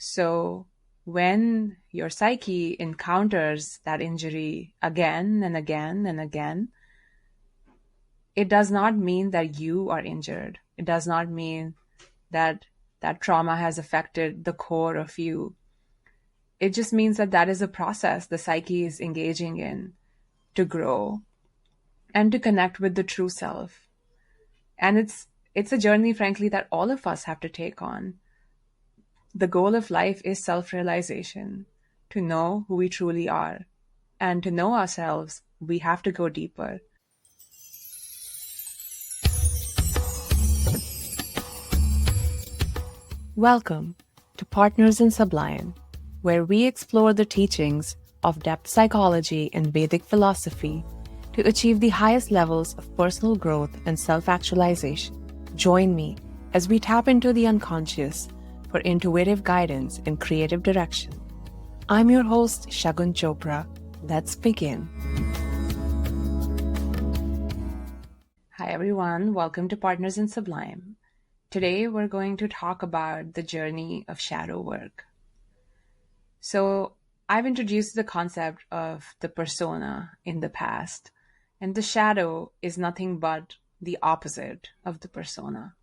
So when your psyche encounters that injury again and again and again, it does not mean that you are injured. It does not mean that that trauma has affected the core of you. It just means that that is a process the psyche is engaging in to grow and to connect with the true self. And it's a journey, frankly, that all of us have to take on. The goal of life is self-realization, to know who we truly are. And to know ourselves, we have to go deeper. Welcome to Partners in Sublime, where we explore the teachings of depth psychology and Vedic philosophy to achieve the highest levels of personal growth and self-actualization. Join me as we tap into the unconscious for intuitive guidance and creative direction. I'm your host, Shagun Chopra. Let's begin. Hi, everyone. Welcome to Partners in Sublime. Today, we're going to talk about the journey of shadow work. So, I've introduced the concept of the persona in the past, and the shadow is nothing but the opposite of the persona.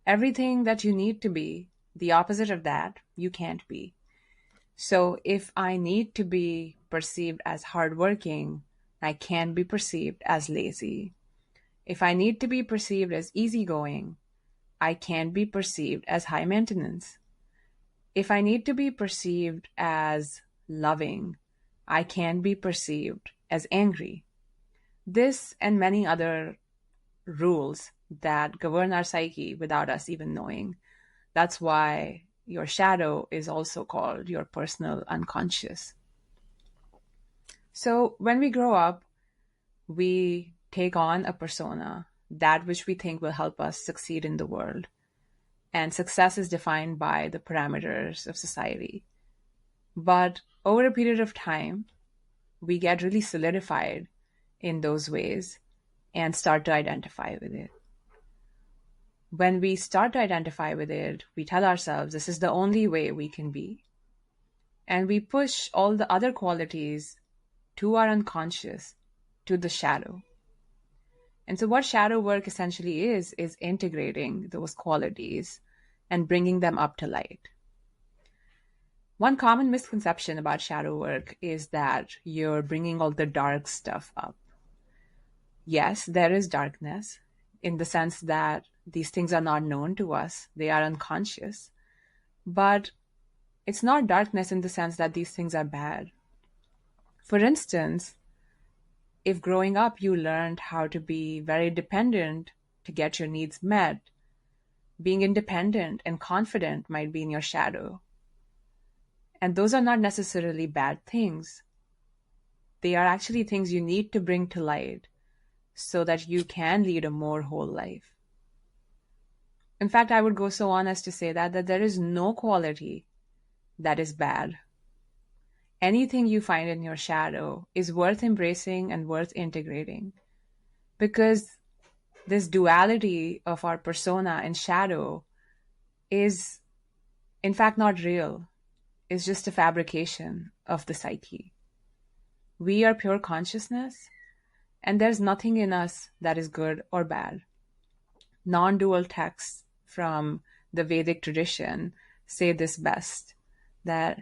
Everything that you need to be, the opposite of that, you can't be. So, if I need to be perceived as hardworking, I can be perceived as lazy. If I need to be perceived as easygoing, I can be perceived as high maintenance. If I need to be perceived as loving, I can be perceived as angry. This and many other rules that govern our psyche without us even knowing. That's why your shadow is also called your personal unconscious. So when we grow up, we take on a persona, that which we think will help us succeed in the world. And success is defined by the parameters of society. But over a period of time, we get really solidified in those ways and start to identify with it. When we start to identify with it, we tell ourselves this is the only way we can be. And we push all the other qualities to our unconscious, to the shadow. And so what shadow work essentially is integrating those qualities and bringing them up to light. One common misconception about shadow work is that you're bringing all the dark stuff up. Yes, there is darkness in the sense that these things are not known to us. They are unconscious. But it's not darkness in the sense that these things are bad. For instance, if growing up you learned how to be very dependent to get your needs met, being independent and confident might be in your shadow. And those are not necessarily bad things. They are actually things you need to bring to light so that you can lead a more whole life. In fact, I would go so on as to say that there is no quality that is bad. Anything you find in your shadow is worth embracing and worth integrating, because this duality of our persona and shadow is in fact not real. It's just a fabrication of the psyche. We are pure consciousness, and there's nothing in us that is good or bad. Non-dual texts from the Vedic tradition say this best, that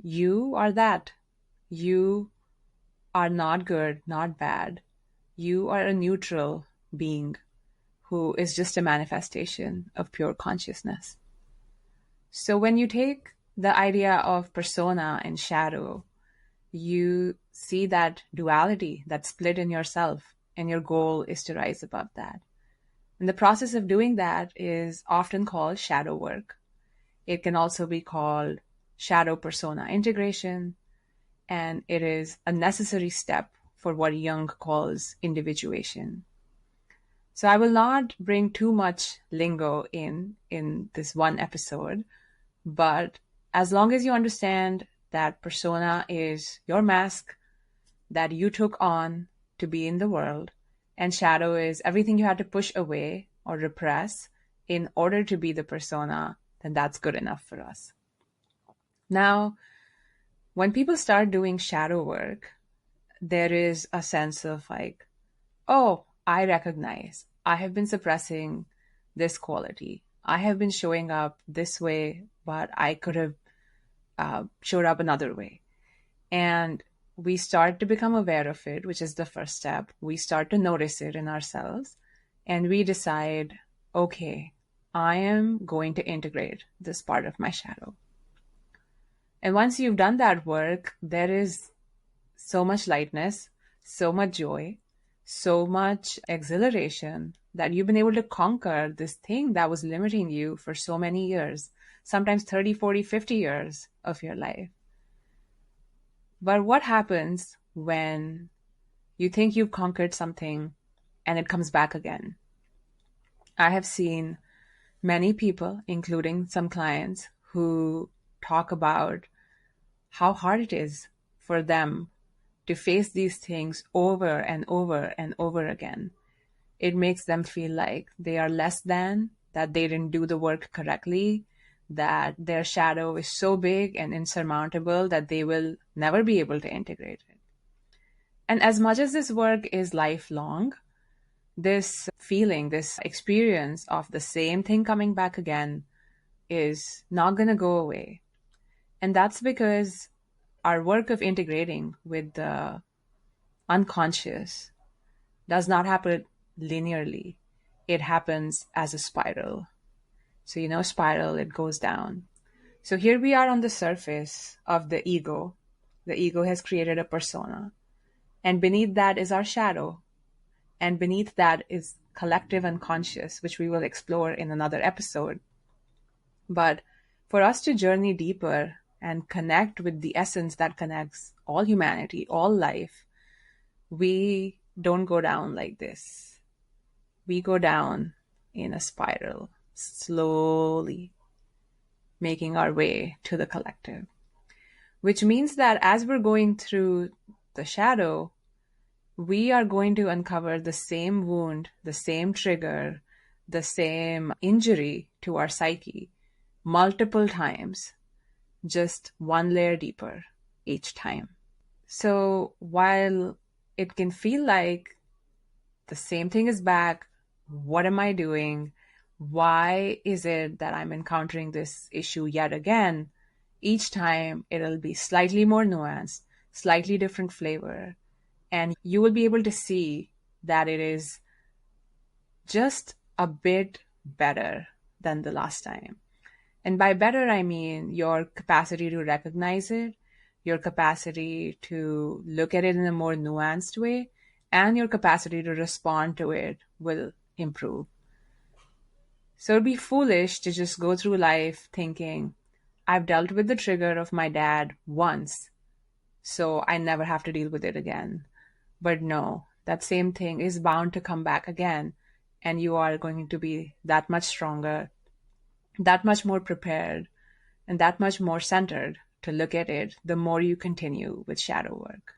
you are that. You are not good, not bad. You are a neutral being who is just a manifestation of pure consciousness. So when you take the idea of persona and shadow, you see that duality, that split in yourself, and your goal is to rise above that. And the process of doing that is often called shadow work. It can also be called shadow persona integration, and it is a necessary step for what Jung calls individuation. So I will not bring too much lingo in this one episode, but as long as you understand that persona is your mask that you took on to be in the world, and shadow is everything you had to push away or repress in order to be the persona, then that's good enough for us. Now, when people start doing shadow work, there is a sense of like, oh, I recognize I have been suppressing this quality. I have been showing up this way, but I could have showed up another way. And we start to become aware of it, which is the first step. We start to notice it in ourselves, and we decide, okay, I am going to integrate this part of my shadow. And once you've done that work, there is so much lightness, so much joy, so much exhilaration that you've been able to conquer this thing that was limiting you for so many years, sometimes 30, 40, 50 years of your life. But what happens when you think you've conquered something and it comes back again? I have seen many people, including some clients, who talk about how hard it is for them to face these things over and over and over again. It makes them feel like they are less than, that they didn't do the work correctly, that their shadow is so big and insurmountable that they will never be able to integrate it. And as much as this work is lifelong, this feeling, this experience of the same thing coming back again is not going to go away. And that's because our work of integrating with the unconscious does not happen linearly. It happens as a spiral. So, spiral, it goes down. So here we are on the surface of the ego. The ego has created a persona. And beneath that is our shadow. And beneath that is collective unconscious, which we will explore in another episode. But for us to journey deeper and connect with the essence that connects all humanity, all life, we don't go down like this. We go down in a spiral, slowly making our way to the collective. Which means that as we're going through the shadow, we are going to uncover the same wound, the same trigger, the same injury to our psyche multiple times, just one layer deeper each time. So while it can feel like the same thing is back, what am I doing? Why is it that I'm encountering this issue yet again? Each time it'll be slightly more nuanced, slightly different flavor, and you will be able to see that it is just a bit better than the last time. And by better, I mean your capacity to recognize it, your capacity to look at it in a more nuanced way, and your capacity to respond to it will improve. So it'd be foolish to just go through life thinking, I've dealt with the trigger of my dad once, so I never have to deal with it again. But no, that same thing is bound to come back again, and you are going to be that much stronger, that much more prepared, and that much more centered to look at it the more you continue with shadow work.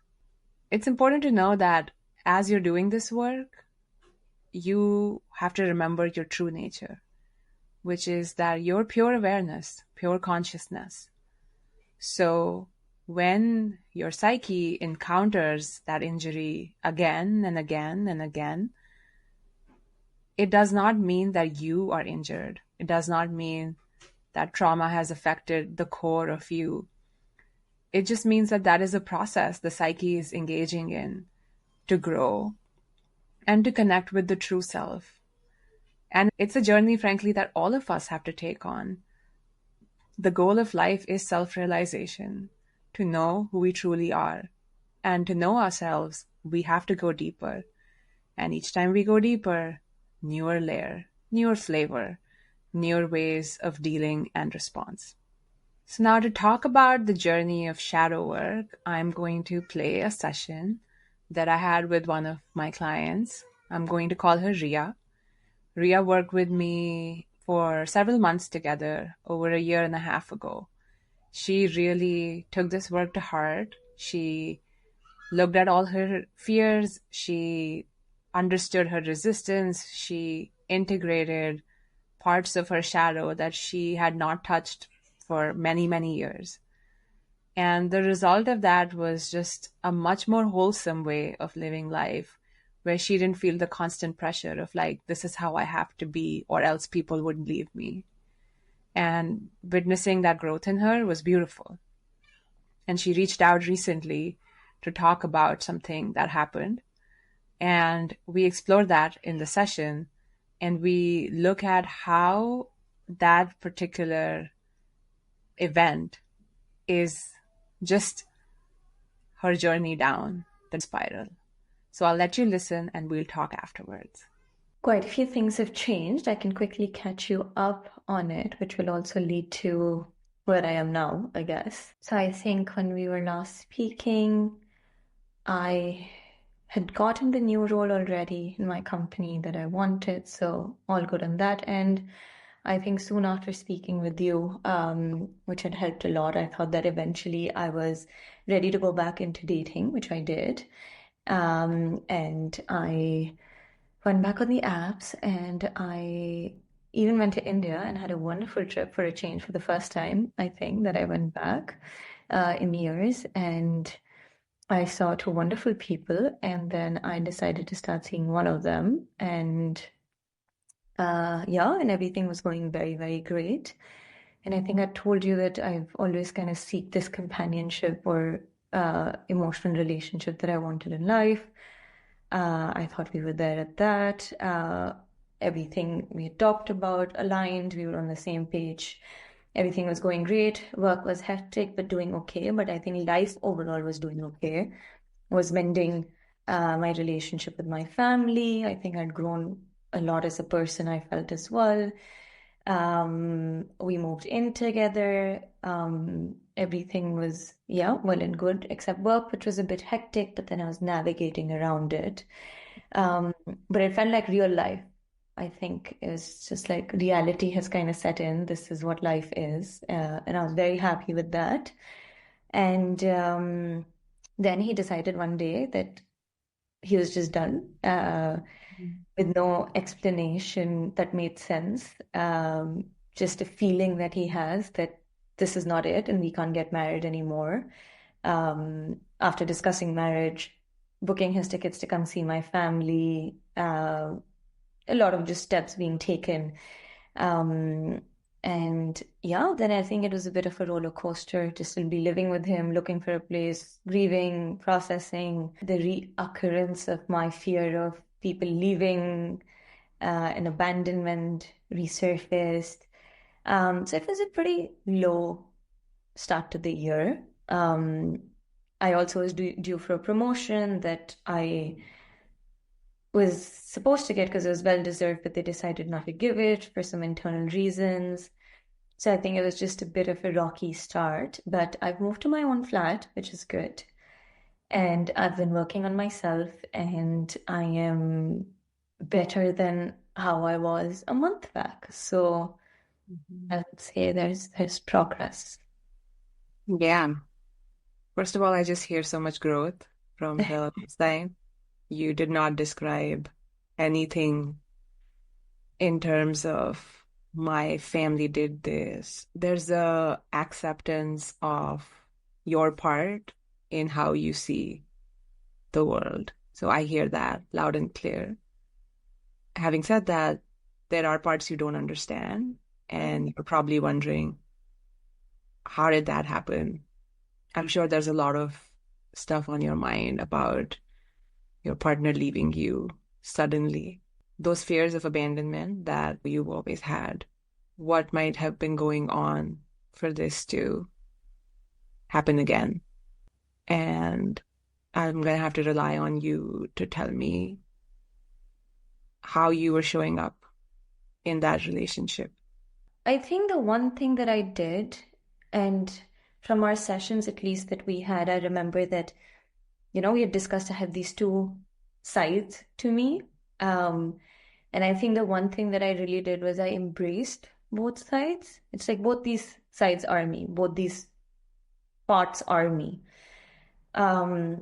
It's important to know that as you're doing this work, you have to remember your true nature, which is that you're pure awareness, pure consciousness. So when your psyche encounters that injury again and again and again, it does not mean that you are injured. It does not mean that trauma has affected the core of you. It just means that that is a process the psyche is engaging in to grow and to connect with the true self. And it's a journey, frankly, that all of us have to take on. The goal of life is self-realization, to know who we truly are. And to know ourselves, we have to go deeper. And each time we go deeper, newer layer, newer flavor, newer ways of dealing and response. So now to talk about the journey of shadow work, I'm going to play a session that I had with one of my clients. I'm going to call her Ria. Ria worked with me for several months together over a year and a half ago. She really took this work to heart. She looked at all her fears. She understood her resistance. She integrated parts of her shadow that she had not touched for many, many years. And the result of that was just a much more wholesome way of living life, where she didn't feel the constant pressure of like, this is how I have to be, or else people would leave me. And witnessing that growth in her was beautiful. And she reached out recently to talk about something that happened. And we explore that in the session. And we look at how that particular event is just her journey down the spiral. So I'll let you listen and we'll talk afterwards. Quite a few things have changed. I can quickly catch you up on it, which will also lead to where I am now, I guess. So I think when we were last speaking, I had gotten the new role already in my company that I wanted, so all good on that end. I think soon after speaking with you, which had helped a lot, I thought that eventually I was ready to go back into dating, which I did. And I went back on the apps and I even went to India and had a wonderful trip for a change for the first time, I think, that I went back in years. And I saw two wonderful people, and then I decided to start seeing one of them. And yeah, and everything was going very, very great. And I think I told you that I've always kind of seek this companionship or emotional relationship that I wanted in life. I thought we were there at that. Everything we had talked about aligned. We were on the same page. Everything was going great. Work was hectic, but doing okay. But I think life overall was doing okay. Was mending my relationship with my family. I think I'd grown a lot as a person, I felt as well. We moved in together. Everything was, yeah, well and good, except work, which was a bit hectic, but then I was navigating around it. But it felt like real life. I think it's just like reality has kind of set in. This is what life is. And I was very happy with that. And then he decided one day that he was just done with no explanation that made sense. Just a feeling that he has that this is not it and we can't get married anymore. After discussing marriage, booking his tickets to come see my family, a lot of just steps being taken. Um, and yeah, then I think it was a bit of a roller coaster to still be living with him, looking for a place, grieving, processing the reoccurrence of my fear of people leaving, and abandonment resurfaced. So it was a pretty low start to the year. I also was due for a promotion that I was supposed to get because it was well deserved, but they decided not to give it for some internal reasons. So I think it was just a bit of a rocky start, but I've moved to my own flat, which is good. And I've been working on myself, and I am better than how I was a month back. So I would say there's progress. Yeah. First of all, I just hear so much growth from the side. You did not describe anything in terms of my family did this. There's a acceptance of your part in how you see the world. So I hear that loud and clear. Having said that, there are parts you don't understand, and you're probably wondering, how did that happen? I'm sure there's a lot of stuff on your mind about your partner leaving you suddenly. Those fears of abandonment that you've always had. What might have been going on for this to happen again? And I'm going to have to rely on you to tell me how you were showing up in that relationship. I think the one thing that I did, and from our sessions at least that we had, I remember that, we had discussed I have these two sides to me. And I think the one thing that I really did was I embraced both sides. It's like both these sides are me, both these parts are me. Um,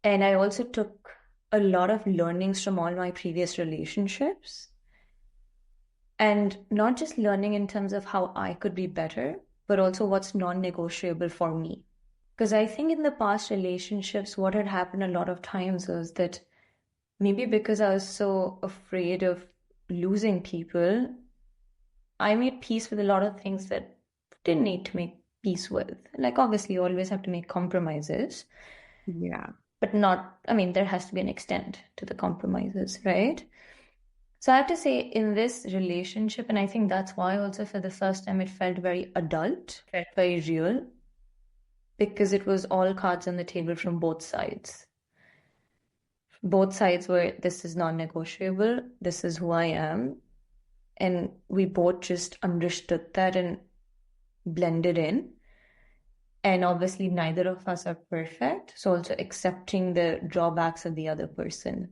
and I also took a lot of learnings from all my previous relationships. And not just learning in terms of how I could be better, but also what's non-negotiable for me. Because I think in the past relationships, what had happened a lot of times was that maybe because I was so afraid of losing people, I made peace with a lot of things that didn't need to make peace with. Like, obviously, you always have to make compromises, Yeah. but not, I mean, there has to be an extent to the compromises, right? So I have to say, in this relationship, and I think that's why also for the first time it felt very adult, felt very real, because it was all cards on the table from both sides. Both sides were, this is non-negotiable, this is who I am. And we both just understood that and blended in. And obviously, neither of us are perfect. So, also accepting the drawbacks of the other person.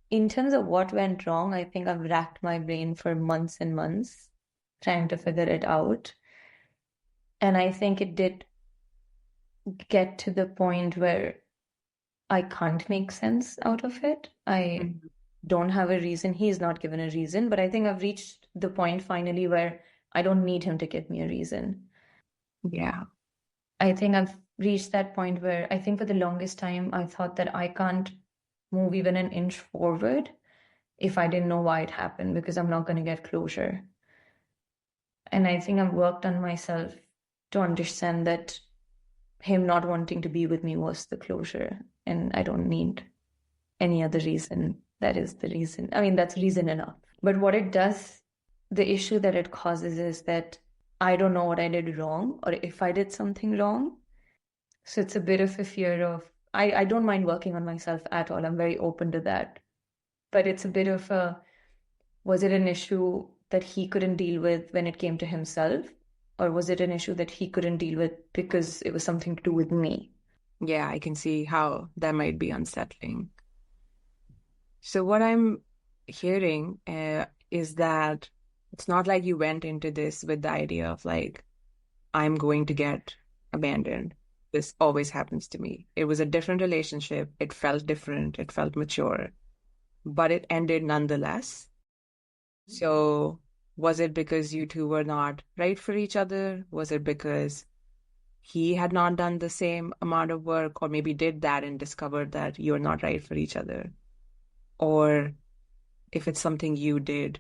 In terms of what went wrong, I think I've racked my brain for months and months trying to figure it out. And I think it did get to the point where I can't make sense out of it. I Mhm. don't have a reason. He's not given a reason, but I think I've reached the point finally where I don't need him to give me a reason. Yeah. I think I've reached that point where I think for the longest time I thought that I can't move even an inch forward if I didn't know why it happened because I'm not going to get closure. And I think I've worked on myself to understand that him not wanting to be with me was the closure, and I don't need any other reason. That is the reason. I mean, that's reason enough. But what it does, the issue that it causes is that I don't know what I did wrong or if I did something wrong. So it's a bit of a fear of, I don't mind working on myself at all. I'm very open to that. But it's a bit of a, was it an issue that he couldn't deal with when it came to himself? Or was it an issue that he couldn't deal with because it was something to do with me? Yeah, I can see how that might be unsettling. So what I'm hearing is that it's not like you went into this with the idea of like, I'm going to get abandoned. This always happens to me. It was a different relationship. It felt different. It felt mature, but it ended nonetheless. So was it because you two were not right for each other? Was it because he had not done the same amount of work, or maybe did that and discovered that you're not right for each other? Or if it's something you did,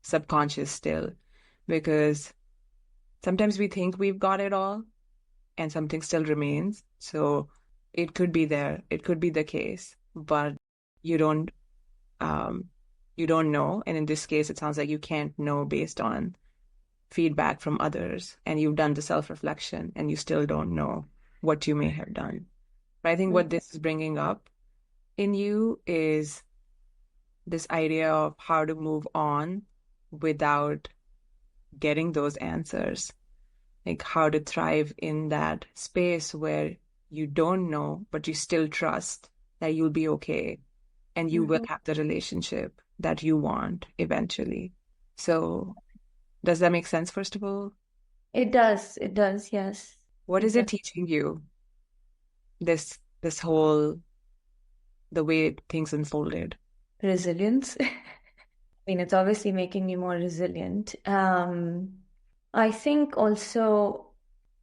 subconscious still, because sometimes we think we've got it all and something still remains. So it could be there, it could be the case, but you don't um you don't know. And in this case, it sounds like you can't know based on feedback from others, and you've done the self-reflection and you still don't know what you may have done. But I think what this is bringing up in you is this idea of how to move on without getting those answers, like how to thrive in that space where you don't know, but you still trust that you'll be okay and you will Mhm. have the relationship that you want eventually. So, does that make sense, first of all? It does, yes. What It is it does. teaching you, this whole the way things unfolded? Resilience. I mean, it's obviously making me more resilient. I think also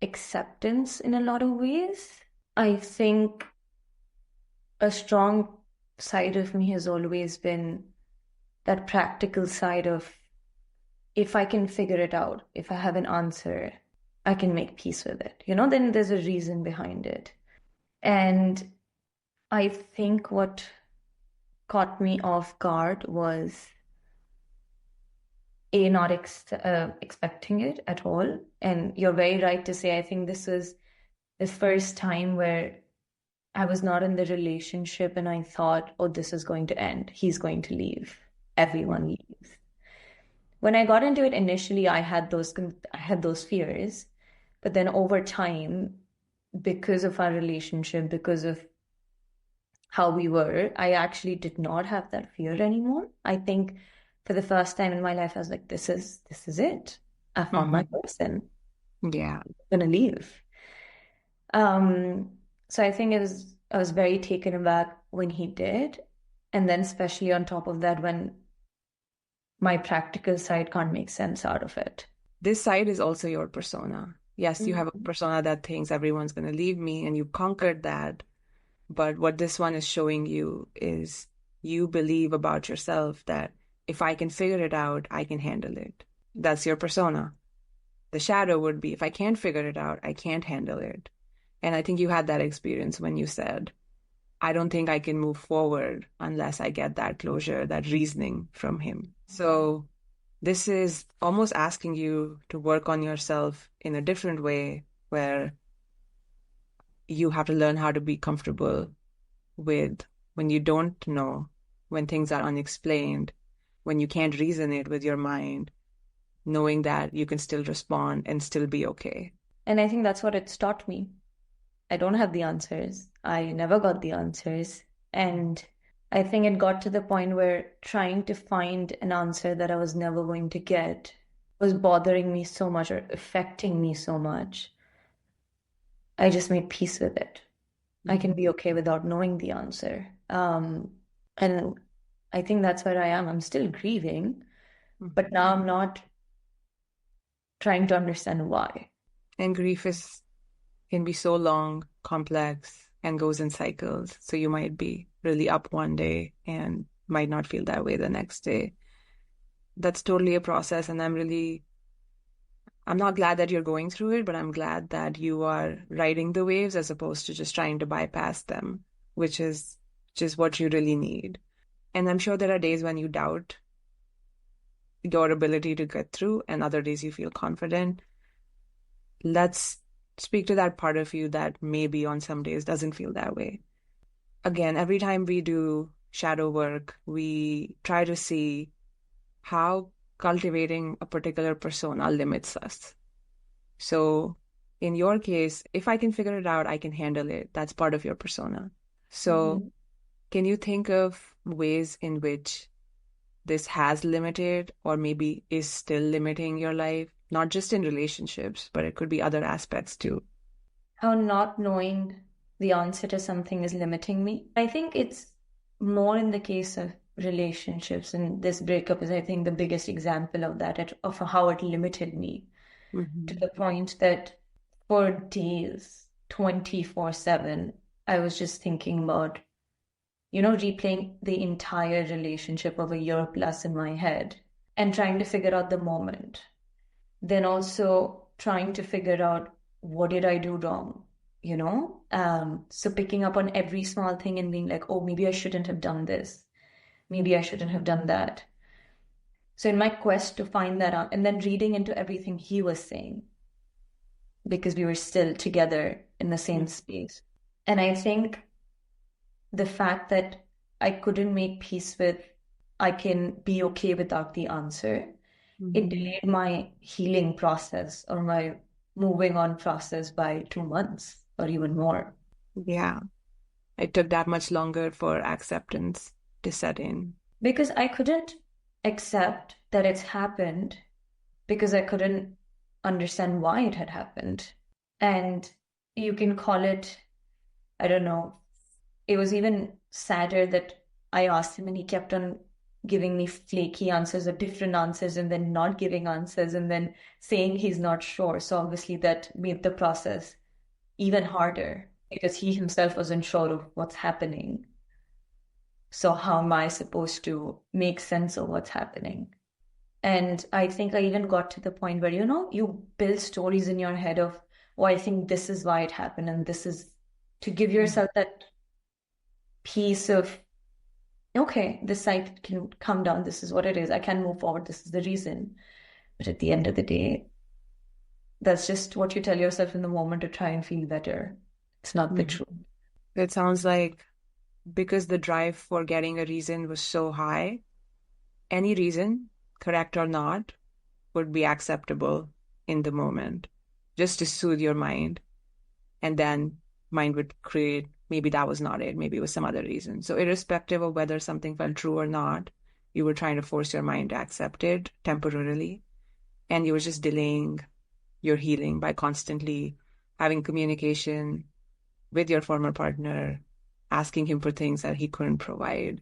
acceptance in a lot of ways. I think a strong side of me has always been that practical side of if I can figure it out, if I have an answer, I can make peace with it. Then there's a reason behind it. And I think what caught me off guard was not expecting it at all. And you're very right to say, I think this was the first time where I was not in the relationship and I thought, oh, this is going to end. He's going to leave. Everyone leaves. When I got into it initially, I had those fears, but then over time, because of our relationship, because of how we were, I actually did not have that fear anymore. I think for the first time in my life, I was like, this is it. I found my Mhm. person. Yeah. I'm gonna leave. So I think I was very taken aback when he did. And then especially on top of that, when my practical side can't make sense out of it. This side is also your persona. Yes, you have a Mhm. persona that thinks everyone's going to leave me, and you conquered that. But what this one is showing you is you believe about yourself that if I can figure it out, I can handle it. That's your persona. The shadow would be if I can't figure it out, I can't handle it. And I think you had that experience when you said, I don't think I can move forward unless I get that closure, that reasoning from him. So this is almost asking you to work on yourself in a different way where you have to learn how to be comfortable with when you don't know, when things are unexplained, when you can't reason it with your mind, knowing that you can still respond and still be okay. And I think that's what it's taught me. I don't have the answers. I never got the answers. And I think it got to the point where trying to find an answer that I was never going to get was bothering me so much or affecting me so much. I just made peace with it. I can Mhm. be okay without knowing the answer. And I think that's where I am. I'm still grieving, but Mhm. now I'm not trying to understand why. And grief is can be so long, complex, and goes in cycles. So you might be really up one day and might not feel that way the next day. That's totally a process, and I'm not glad that you're going through it, but I'm glad that you are riding the waves as opposed to just trying to bypass them, which is just what you really need. And I'm sure there are days when you doubt your ability to get through, and other days you feel confident. Let's speak to that part of you that maybe on some days doesn't feel that way. Again, every time we do shadow work, we try to see how cultivating a particular persona limits us. So in your case, if I can figure it out, I can handle it. That's part of your persona. So Mhm. can you think of ways in which this has limited or maybe is still limiting your life? Not just in relationships, but it could be other aspects too. How not knowing the answer to something is limiting me. I think it's more in the case of relationships, and this breakup is, I think, the biggest example of that, of how it limited me to Hmm. the point that for days, 24/7, I was just thinking about, replaying the entire relationship of a year plus in my head and trying to figure out the moment. Then also trying to figure out what did I do wrong, So picking up on every small thing and being like, oh, maybe I shouldn't have done this. Maybe I shouldn't have done that. So in my quest to find that out, and then reading into everything he was saying, because we were still together in the same space. And I think the fact that I couldn't make peace with, I can be okay without the answer, it Hmm. delayed my healing process or my moving on process by 2 months or even more. Yeah, it took that much longer for acceptance to set in. Because I couldn't accept that it's happened because I couldn't understand why it had happened. And you can call it, I don't know, it was even sadder that I asked him and he kept on giving me flaky answers or different answers and then not giving answers and then saying he's not sure. So obviously that made the process even harder because he himself wasn't sure of what's happening. So how am I supposed to make sense of what's happening? And I think I even got to the point where, you build stories in your head of, oh, I think this is why it happened. And this is to give yourself that piece of, okay, this site can come down. This is what it is. I can move forward. This is the reason. But at the end of the day, that's just what you tell yourself in the moment to try and feel better. It's not the Mhm. truth. It sounds like because the drive for getting a reason was so high, any reason, correct or not, would be acceptable in the moment, just to soothe your mind. And then mind would create, maybe that was not it, maybe it was some other reason. So, irrespective of whether something felt true or not, you were trying to force your mind to accept it temporarily. And you were just delaying your healing by constantly having communication with your former partner, asking him for things that he couldn't provide.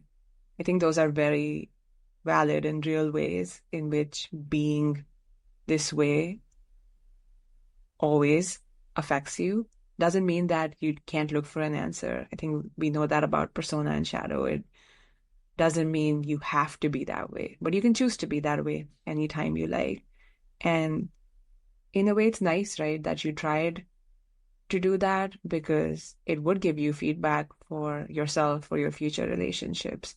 I think those are very valid and real ways in which being this way always affects you doesn't mean that you can't look for an answer. I think we know that about persona and shadow. It doesn't mean you have to be that way, but you can choose to be that way anytime you like. And in a way, it's nice, right, that you tried to do that because it would give you feedback for yourself, for your future relationships.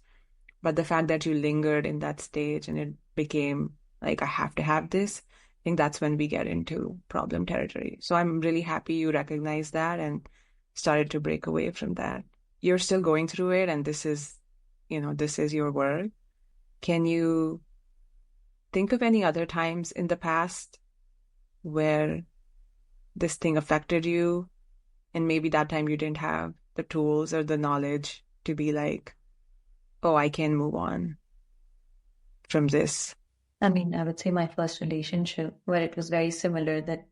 But the fact that you lingered in that stage and it became like, I have to have this, I think that's when we get into problem territory. So I'm really happy you recognize that and started to break away from that. You're still going through it, and this is your work. Can you think of any other times in the past where this thing affected you, and maybe that time you didn't have the tools or the knowledge to be like, oh, I can move on from this? I mean, I would say my first relationship, where it was very similar, that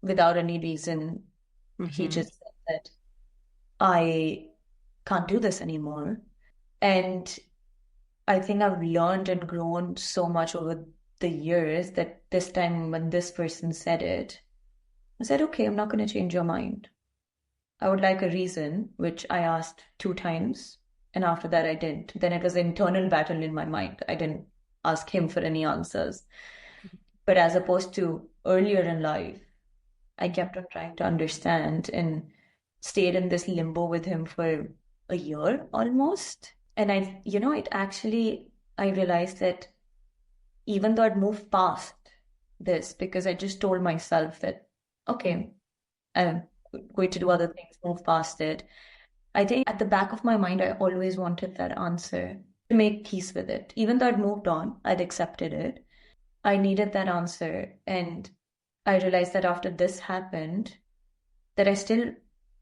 without any reason, he Mm-hmm. just said that I can't do this anymore. And I think I've learned and grown so much over the years that this time when this person said it, I said, okay, I'm not going to change your mind. I would like a reason, which I asked 2 times. And after that, I didn't. Then it was an internal battle in my mind. I didn't ask him for any answers. But as opposed to earlier in life, I kept on trying to understand and stayed in this limbo with him for a year almost. And it actually, I realized that even though I'd moved past this, because I just told myself that, okay, I'm going to do other things, move past it. I think at the back of my mind, I always wanted that answer to make peace with it. Even though I'd moved on, I'd accepted it. I needed that answer. And I realized that after this happened, that I still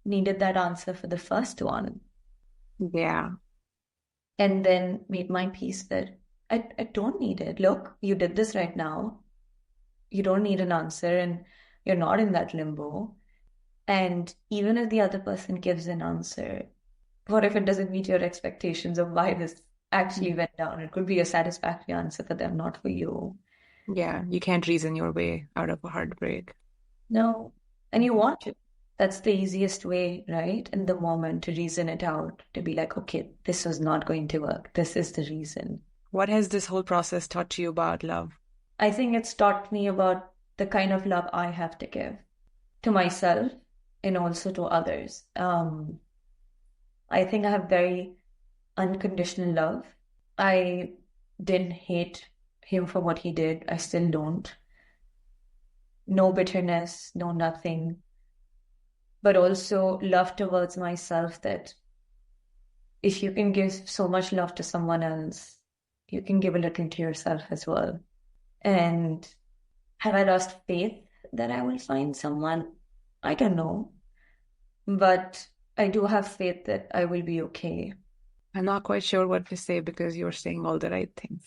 needed that answer for the first one. Yeah. And then made my peace that I don't need it. Look, you did this right now. You don't need an answer, and you're not in that limbo. And even if the other person gives an answer, what if it doesn't meet your expectations of why this actually went down? It could be a satisfactory answer for them, not for you. Yeah, you can't reason your way out of a heartbreak. No. And you want to. That's the easiest way, right? In the moment to reason it out, to be like, okay, this was not going to work. This is the reason. What has this whole process taught you about love? I think it's taught me about the kind of love I have to give to myself and also to others. I think I have very unconditional love. I didn't hate him for what he did. I still don't. No bitterness, no nothing. But also love towards myself, that if you can give so much love to someone else, you can give a little to yourself as well. And have I lost faith that I will find someone? I don't know. But I do have faith that I will be okay. I'm not quite sure what to say because you're saying all the right things.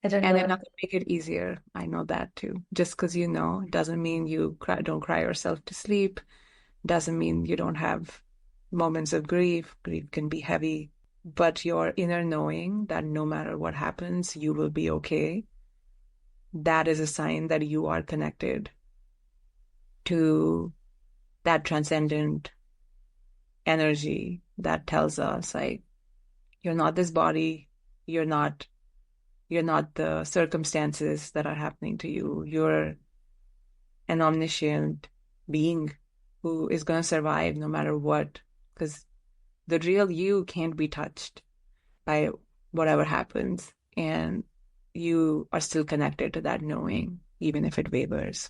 I don't And know I'm if not going to make it easier. I know that too. Just because you know doesn't mean you don't cry yourself to sleep, doesn't mean you don't have moments of grief. Grief can be heavy, but your inner knowing that no matter what happens, you will be okay, that is a sign that you are connected to that transcendent energy that tells us like you're not this body, you're not the circumstances that are happening to you. You're an omniscient being who is going to survive no matter what, because the real you can't be touched by whatever happens, and you are still connected to that knowing even if it wavers.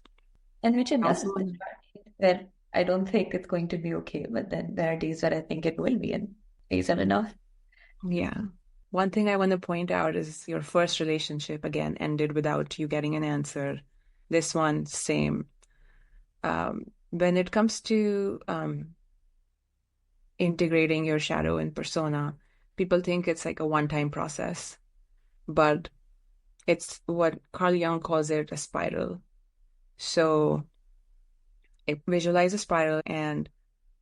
And which it I also does. want Where I don't think it's going to be okay, but then there are days where I think it will be, and days are enough. yeah. One thing I want to point out is your first relationship again ended without you getting an answer. This one, same. When it comes to integrating your shadow and persona, people think it's like a one-time process, but it's what Carl Jung calls it a spiral. So visualize a spiral, and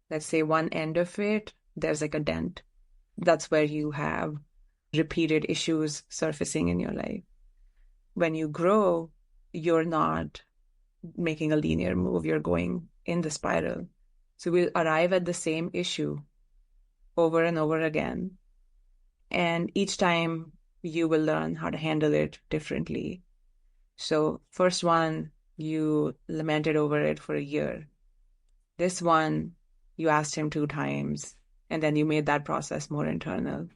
let's say one end of it, there's like a dent. That's where you have repeated issues surfacing in your life. When you grow, you're not making a linear move. You're going in the spiral. So we'll arrive at the same issue over and over again. And each time you will learn how to handle it differently. So first one, you lamented over it for a year. This one, you asked him 2 times, and then you made that process more internal.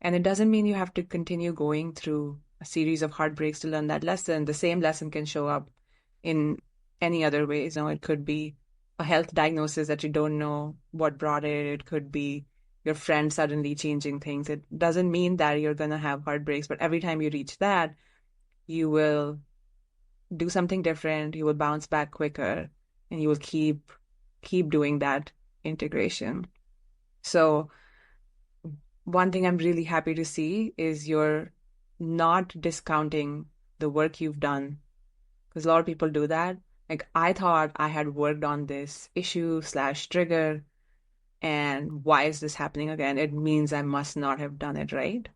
And it doesn't mean you have to continue going through a series of heartbreaks to learn that lesson. The same lesson can show up in any other ways. It could be a health diagnosis that you don't know what brought it. It could be your friend suddenly changing things. It doesn't mean that you're going to have heartbreaks, but every time you reach that, you will do something different. You will bounce back quicker, and you will keep doing that integration. So one thing I'm really happy to see is you're not discounting the work you've done, because a lot of people do that. Like, I thought I had worked on this issue/trigger, and why is this happening again? It means I must not have done it right.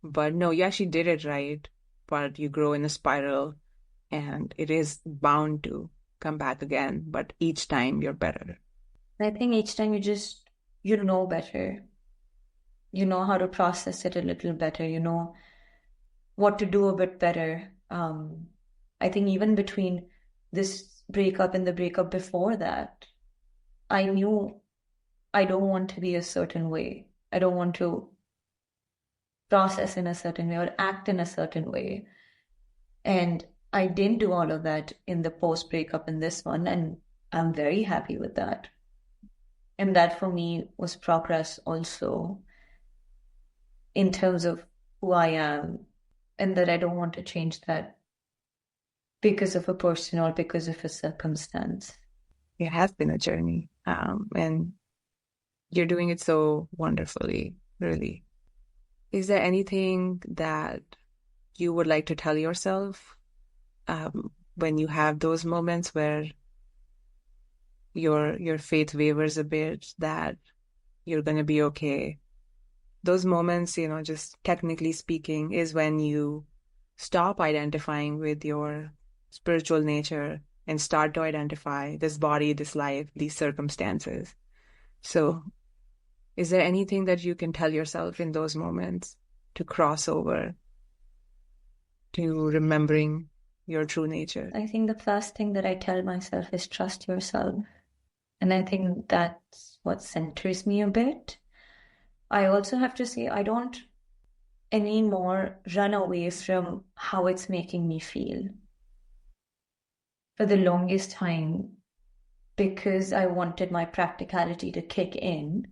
But no, you actually did it right, but you grow in a spiral, and it is bound to come back again, but each time you're better. I think each time you know better. You know how to process it a little better. You know what to do a bit better. I think even between this breakup and the breakup before that, I knew I don't want to be a certain way. I don't want to process in a certain way or act in a certain way. And I didn't do all of that in the post breakup in this one, and I'm very happy with that. And that for me was progress also in terms of who I am, and that I don't want to change that because of a person or because of a circumstance. It has been a journey, and you're doing it so wonderfully, really. Is there anything that you would like to tell yourself when you have those moments where your faith wavers a bit, that you're going to be okay? Those moments, just technically speaking, is when you stop identifying with your spiritual nature and start to identify this body, this life, these circumstances. So is there anything that you can tell yourself in those moments to cross over to remembering your true nature? I think the first thing that I tell myself is trust yourself. And I think that's what centers me a bit. I also have to say, I don't anymore run away from how it's making me feel. For the longest time, because I wanted my practicality to kick in,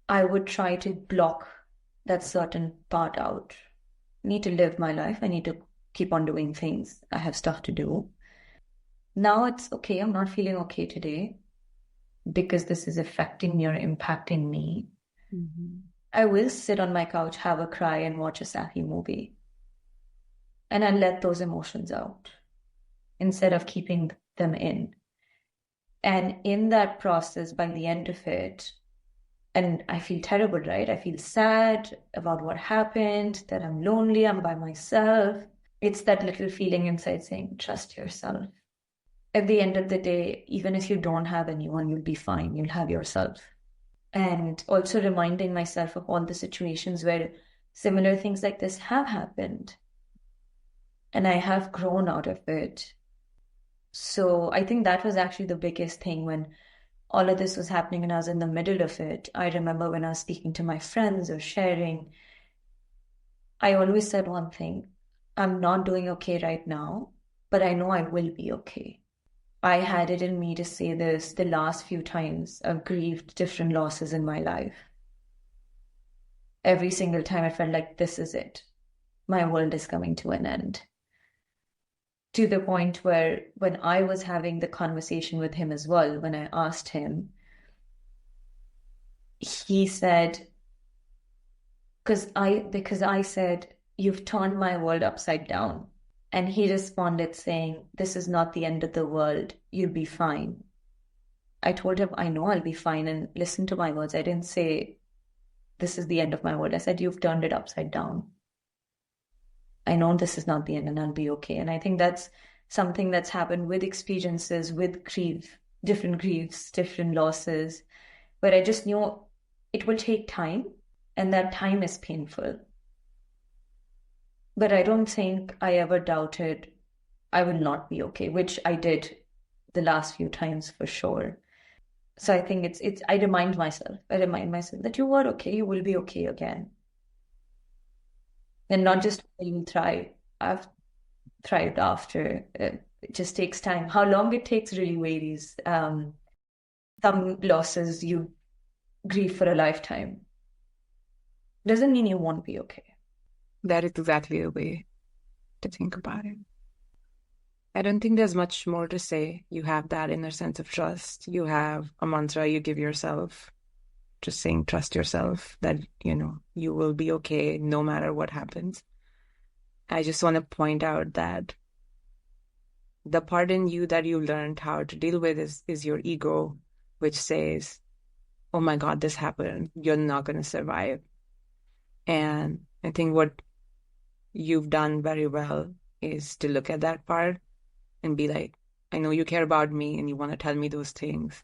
I would try to block that certain part out. I need to live my life. I need to keep on doing things. I have stuff to do. Now it's okay. I'm not feeling okay today because this is affecting me or impacting me. Mm-hmm. I will sit on my couch, have a cry, and watch a sappy movie. And I let those emotions out instead of keeping them in. And in that process, by the end of it, and I feel terrible, right? I feel sad about what happened, that I'm lonely, I'm by myself. It's that little feeling inside saying, trust yourself. At the end of the day, even if you don't have anyone, you'll be fine. You'll have yourself. And also reminding myself of all the situations where similar things like this have happened. And I have grown out of it. So I think that was actually the biggest thing when all of this was happening and I was in the middle of it. I remember when I was speaking to my friends or sharing, I always said one thing: I'm not doing okay right now, but I know I will be okay. I had it in me to say this the last few times I've grieved different losses in my life. Every single time I felt like this is it. My world is coming to an end. To the point where when I was having the conversation with him as well, when I asked him, he said, because I said, you've turned my world upside down. And he responded saying, this is not the end of the world. You'll be fine. I told him, I know I'll be fine, and listen to my words. I didn't say, this is the end of my world. I said, you've turned it upside down. I know this is not the end and I'll be okay. And I think that's something that's happened with experiences, with grief, different griefs, different losses, where I just knew it will take time and that time is painful. But I don't think I ever doubted I will not be okay, which I did the last few times for sure. So I think it's I remind myself that you were okay, you will be okay again. And not just when you thrive. I've thrived after. It just takes time. How long it takes really varies. Some losses you grieve for a lifetime. Doesn't mean you won't be okay. That is exactly the way to think about it. I don't think there's much more to say. You have that inner sense of trust. You have a mantra you give yourself, just saying, trust yourself that, you will be okay no matter what happens. I just want to point out that the part in you that you learned how to deal with is your ego, which says, oh my God, this happened. You're not going to survive. And I think what you've done very well is to look at that part and be like, I know you care about me and you want to tell me those things.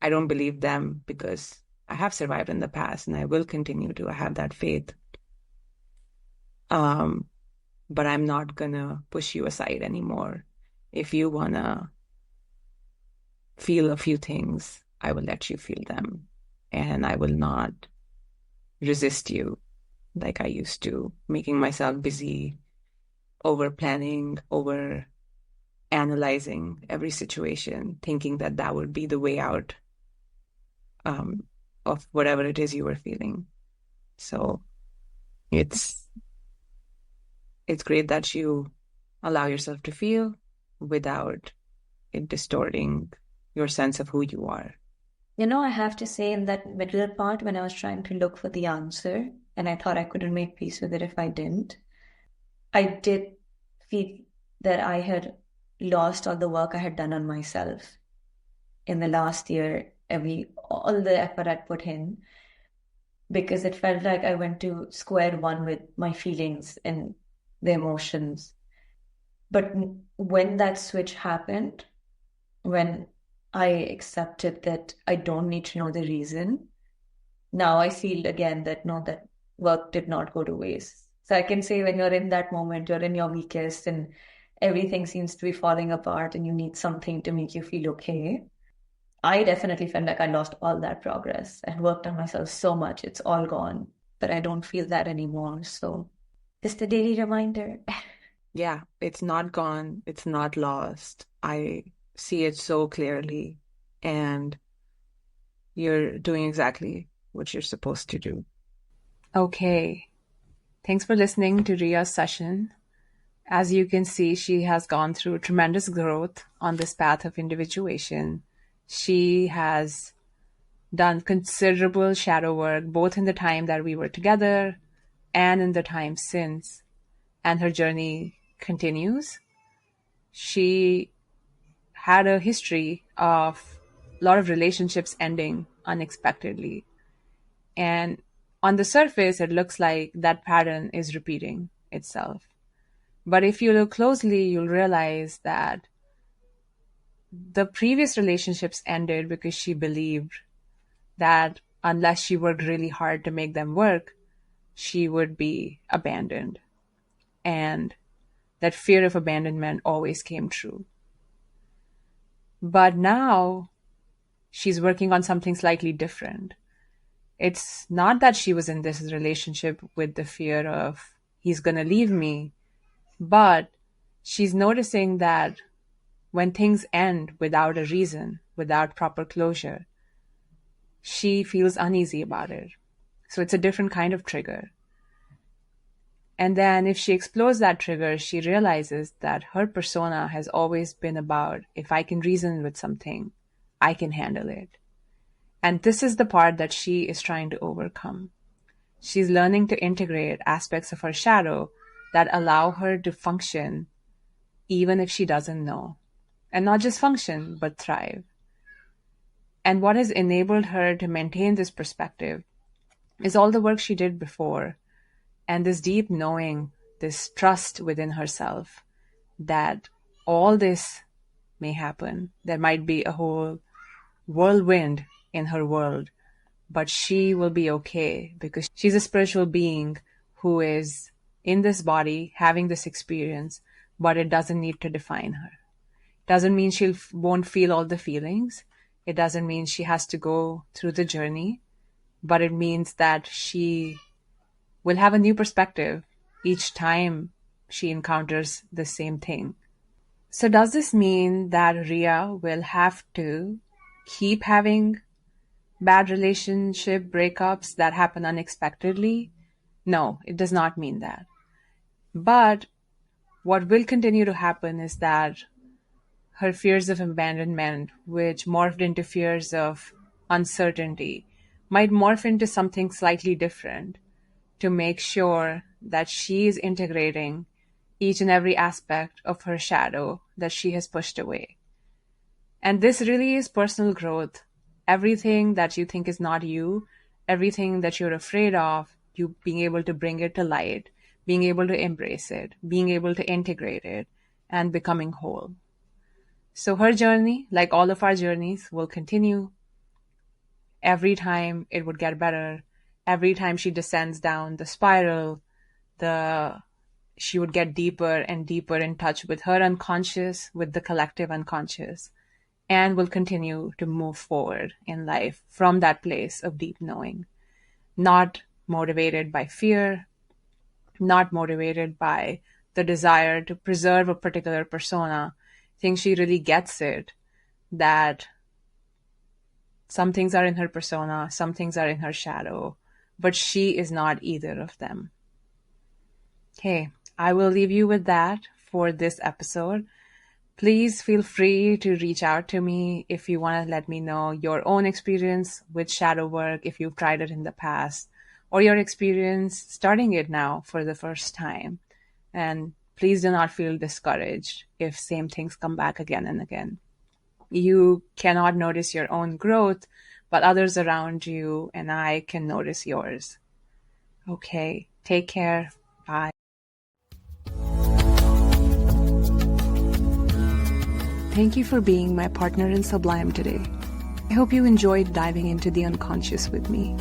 I don't believe them because I have survived in the past and I will continue to. I have that faith. But I'm not gonna push you aside anymore. If you wanna feel a few things, I will let you feel them. And I will not resist you like I used to, making myself busy, over planning, over analyzing every situation, thinking that that would be the way out of whatever it is you were feeling. So it's great that you allow yourself to feel without it distorting your sense of who you are. I have to say in that middle part when I was trying to look for the answer and I thought I couldn't make peace with it if I didn't, I did feel that I had lost all the work I had done on myself in the last year, all the effort I'd put in, because it felt like I went to square one with my feelings and the emotions. But when that switch happened, when I accepted that I don't need to know the reason, now I feel again that no, that work did not go to waste. So I can say when you're in that moment, you're in your weakest and everything seems to be falling apart and you need something to make you feel okay. I definitely felt like I lost all that progress and worked on myself so much. It's all gone, but I don't feel that anymore. So just a daily reminder. Yeah, it's not gone. It's not lost. I see it so clearly. And you're doing exactly what you're supposed to do. Okay. Thanks for listening to Ria's session. As you can see, she has gone through tremendous growth on this path of individuation. She has done considerable shadow work, both in the time that we were together and in the time since. And her journey continues. She had a history of a lot of relationships ending unexpectedly. And on the surface, it looks like that pattern is repeating itself. But if you look closely, you'll realize that the previous relationships ended because she believed that unless she worked really hard to make them work, she would be abandoned. And that fear of abandonment always came true. But now she's working on something slightly different. It's not that she was in this relationship with the fear of he's going to leave me, but she's noticing that when things end without a reason, without proper closure, she feels uneasy about it. So it's a different kind of trigger. And then if she explores that trigger, she realizes that her persona has always been about if I can reason with something, I can handle it. And this is the part that she is trying to overcome. She's learning to integrate aspects of her shadow that allow her to function even if she doesn't know. And not just function, but thrive. And what has enabled her to maintain this perspective is all the work she did before and this deep knowing, this trust within herself that all this may happen. There might be a whole whirlwind in her world, but she will be okay because she's a spiritual being who is in this body having this experience, but it doesn't need to define her. Doesn't mean she won't feel all the feelings. It doesn't mean she has to go through the journey, but it means that she will have a new perspective each time she encounters the same thing. So does this mean that Ria will have to keep having bad relationship breakups that happen unexpectedly? No, it does not mean that. But what will continue to happen is that her fears of abandonment, which morphed into fears of uncertainty, might morph into something slightly different to make sure that she is integrating each and every aspect of her shadow that she has pushed away. And this really is personal growth. Everything that you think is not you, everything that you're afraid of, you being able to bring it to light, being able to embrace it, being able to integrate it, and becoming whole. So her journey, like all of our journeys, will continue. Every time it would get better. Every time she descends down the spiral, she would get deeper and deeper in touch with her unconscious, with the collective unconscious, and will continue to move forward in life from that place of deep knowing. Not motivated by fear, not motivated by the desire to preserve a particular persona. I think she really gets it, that some things are in her persona, some things are in her shadow, but she is not either of them. Okay, I will leave you with that for this episode. Please feel free to reach out to me if you want to let me know your own experience with shadow work, if you've tried it in the past, or your experience starting it now for the first time. And please do not feel discouraged if same things come back again and again. You cannot notice your own growth, but others around you and I can notice yours. Okay, take care. Bye. Thank you for being my partner in Sublime today. I hope you enjoyed diving into the unconscious with me.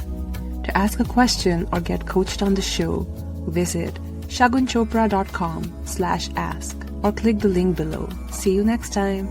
To ask a question or get coached on the show, visit shagunchopra.com/ask or click the link below. See you next time.